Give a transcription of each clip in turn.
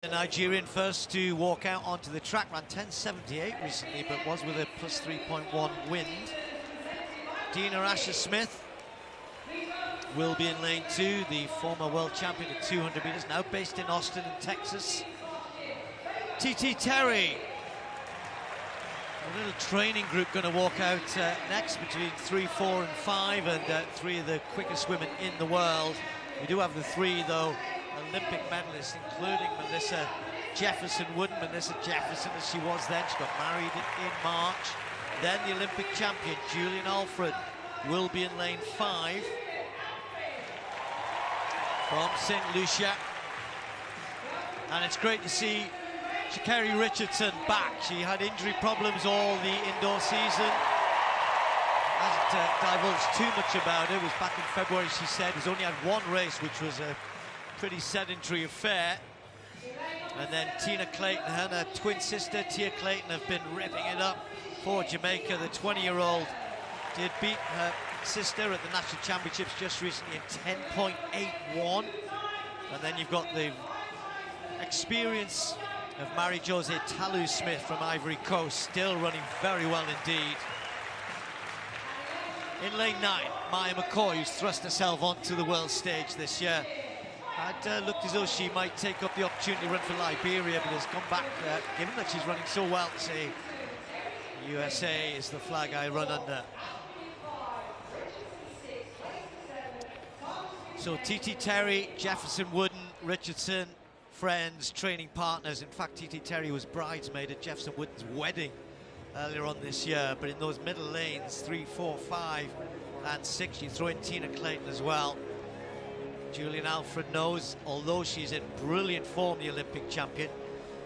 The Nigerian first to walk out onto the track, ran 10.78 recently, but was with a plus 3.1 wind. Dina Asher-Smith will be in lane 2, the former world champion at 200 meters, now based in Austin in Texas. TT Terry, a little training group going to walk out next between 3, 4 and 5, and 3 of the quickest women in the world. We do have the 3 though Olympic medalists, including Melissa Jefferson. Melissa Jefferson as she was then, she got married in March. Then the Olympic champion Julien Alfred will be in lane 5 from St. Lucia, and it's great to see Shacari Richardson back. She had injury problems all the indoor season. Hasn't divulged too much about it. It was back in February, she said. Has only had one race, which was a pretty sedentary affair. And then Tina Clayton and her twin sister, Tina Clayton, have been ripping it up for Jamaica. The 20-year-old did beat her sister at the National Championships just recently in 10.81. And then you've got the experience of Mary-Jose Talu-Smith from Ivory Coast, still running very well indeed. In lane 9, Maya McCoy, who's thrust herself onto the world stage this year, had looked as though she might take up the opportunity to run for Liberia, but has come back, given that she's running so well, to say USA is the flag I run under. So TT Terry, Jefferson Wooden, Richardson, friends, training partners. In fact, TT Terry was bridesmaid at Jefferson Wooden's wedding earlier on this year. But in those middle lanes, 3, 4, 5 and 6, you throw in Tina Clayton as well. Julien Alfred knows, although she's in brilliant form, the Olympic champion,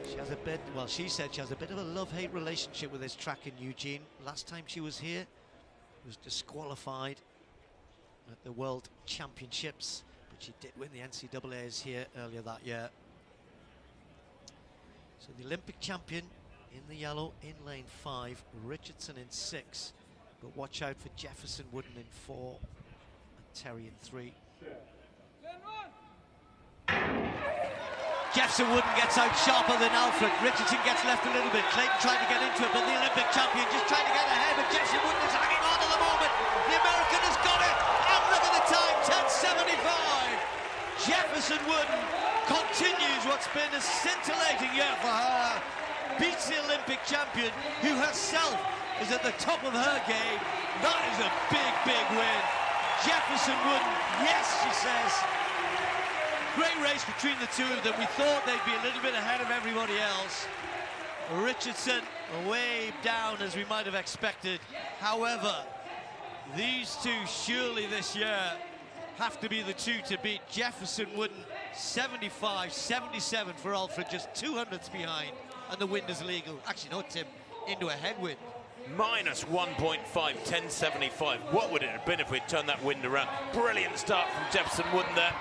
she has a bit, well, she said she has a bit of a love-hate relationship with this track in Eugene. Last time she was here, she was disqualified at the World Championships, but she did win the NCAAs here earlier that year. So the Olympic champion in the yellow in lane 5, Richardson in 6, but watch out for Jefferson Wooden in 4 and Terry in 3. Jefferson Wooden gets out sharper than Alfred. Richardson gets left a little bit. Clayton trying to get into it, but the Olympic champion just trying to get ahead, but Jefferson Wooden is hanging on at the moment. The American has got it, and look at the time, 10.75. Jefferson Wooden continues what's been a scintillating year for her. Beats the Olympic champion, who herself is at the top of her game. That is a big, big win. Jefferson Wooden, yes, she says. Great race between the two of them. We thought they'd be a little bit ahead of everybody else. Richardson way down as we might have expected. However, these two surely this year have to be the two to beat. Jefferson Wooden 75, 77 for Alfred, just 200ths behind, and the wind is legal. Actually, no, Tim, into a headwind. Minus 1.5, 10.75. What would it have been if we'd turned that wind around? Brilliant start from Jefferson Wooden there.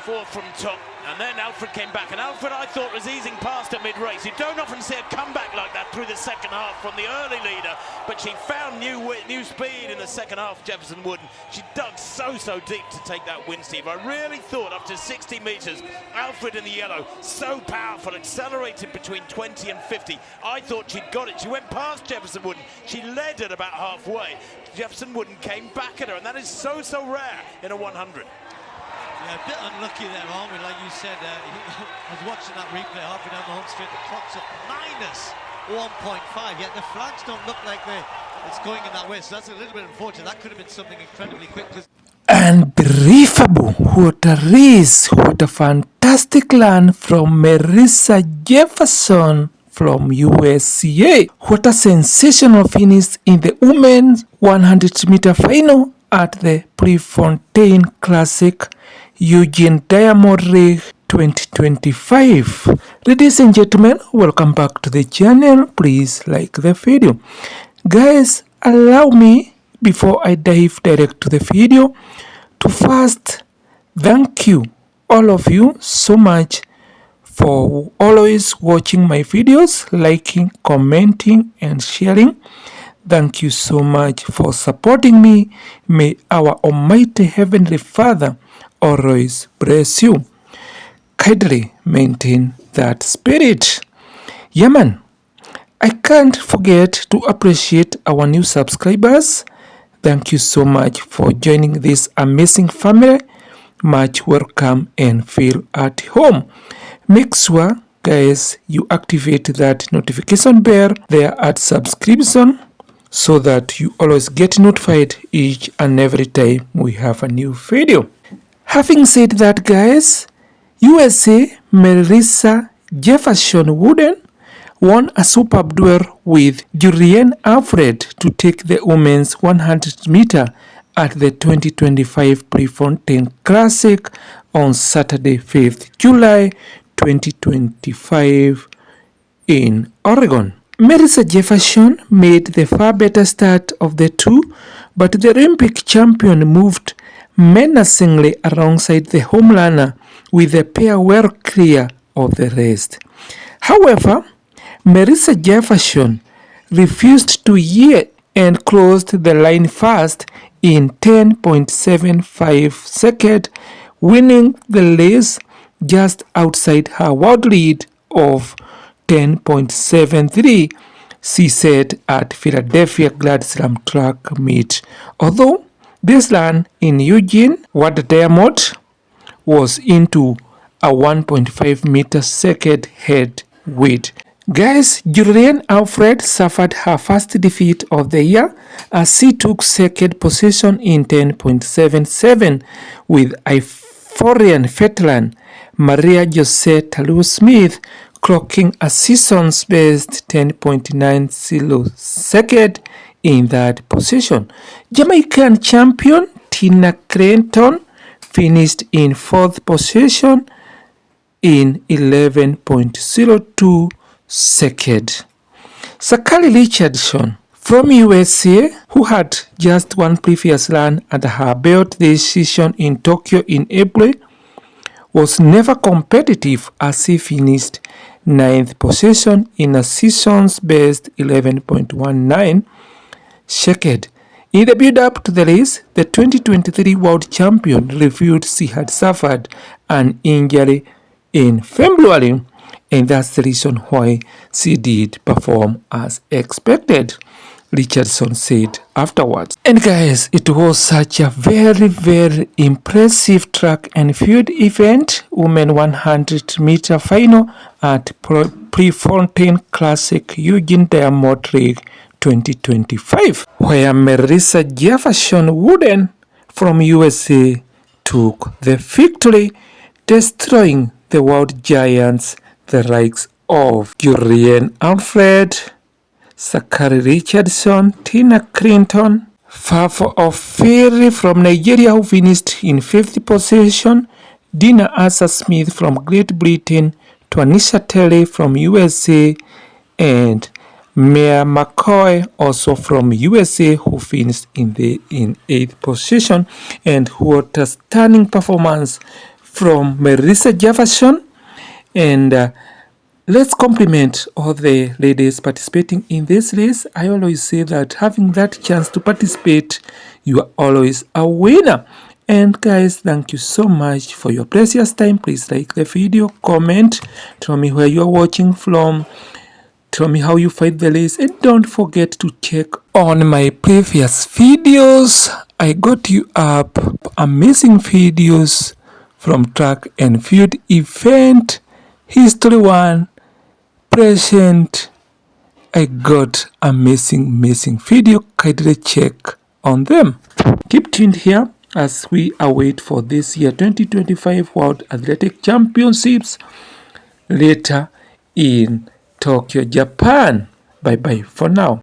4 from top, and then Alfred came back, and Alfred I thought was easing past at mid-race. You don't often see a comeback like that through the second half from the early leader, but she found new speed in the second half, Jefferson Wooden. She dug so deep to take that win, Steve. I really thought up to 60 metres, Alfred in the yellow, so powerful, accelerated between 20 and 50. I thought she'd got it. She went past Jefferson Wooden. She led at about halfway. Jefferson Wooden came back at her, and that is so rare in a 100. Yeah, a bit unlucky there, aren't we? Like you said, I was watching that replay halfway down the home straight. The clock's at minus 1.5. Yet the flags don't look like it's going in that way. So that's a little bit unfortunate. That could have been something incredibly quick. Unbelievable. What a race. What a fantastic run from Melissa Jefferson from USA. What a sensational finish in the women's 100-meter final at the Prefontaine Classic Eugene Diamond League 2025. Ladies and gentlemen, welcome back to the channel. Please like the video. Guys, allow me, before I dive direct to the video, to first thank you, all of you, so much for always watching my videos, liking, commenting, and sharing. Thank you so much for supporting me. May our Almighty Heavenly Father always bless you. kindly maintain that spirit. Yeah, man. I can't forget to appreciate our new subscribers. Thank you so much for joining this amazing family. Much welcome and feel at home. Make sure, guys, you activate that notification bell there at subscription so that you always get notified each and every time we have a new video. Having said that, guys, USA Melissa Jefferson won a superb duel with Julien Alfred to take the women's 100 meter at the 2025 Prefontaine Classic on Saturday, 5th July 2025 in Oregon. Melissa Jefferson made the far better start of the two, but the Olympic champion moved menacingly alongside the home runner with the pair well clear of the rest. However, Melissa Jefferson refused to yield and closed the line fast in 10.75 seconds, winning the race just outside her world lead of 10.73, she said at Philadelphia Grand Slam track meet. Although this run in Eugene, World Diamond, was into a 1.5 meter second head weight. Guys, Julien Alfred suffered her first defeat of the year as she took second position in 10.77 with Ivorian veteran Maria Jose Taylor-Smith clocking a season's best 10.90 second in that position. Jamaican champion Tina Clayton finished in fourth position in 11.02 second. Shacari Richardson from USA, who had just one previous run under her belt this season in Tokyo in April, was never competitive as he finished 9th position in a season's best 11.19 second. In the build-up to the race, the 2023 world champion revealed she had suffered an injury in February, and that's the reason why she did perform as expected, Richardson said afterwards. And guys, it was such a very, very impressive track and field event, women 100 meter final at Prefontaine Classic Eugene Diamond League 2025, where Melissa Jefferson from USA took the victory, destroying the world giants, the likes of Julien Alfred, Shacari Richardson, Tina Clayton, Fafo of Ferry from Nigeria, who finished in 5th position, Dina Smith from Great Britain, Twanisha Terry from USA, and Mia McCoy also from USA, who finished in 8th position. And what a stunning performance from Melissa Jefferson. And let's compliment all the ladies participating in this race. I always say that having that chance to participate, you are always a winner. And guys, thank you so much for your precious time. Please like the video, comment, tell me where you are watching from, tell me how you fight the race, and don't forget to check on my previous videos. I got you up amazing videos from track and field event, history 1, present. I got amazing video. Kindly check on them. Keep tuned here as we await for this year 2025 World Athletic Championships later in Tokyo, Japan. Bye bye for now.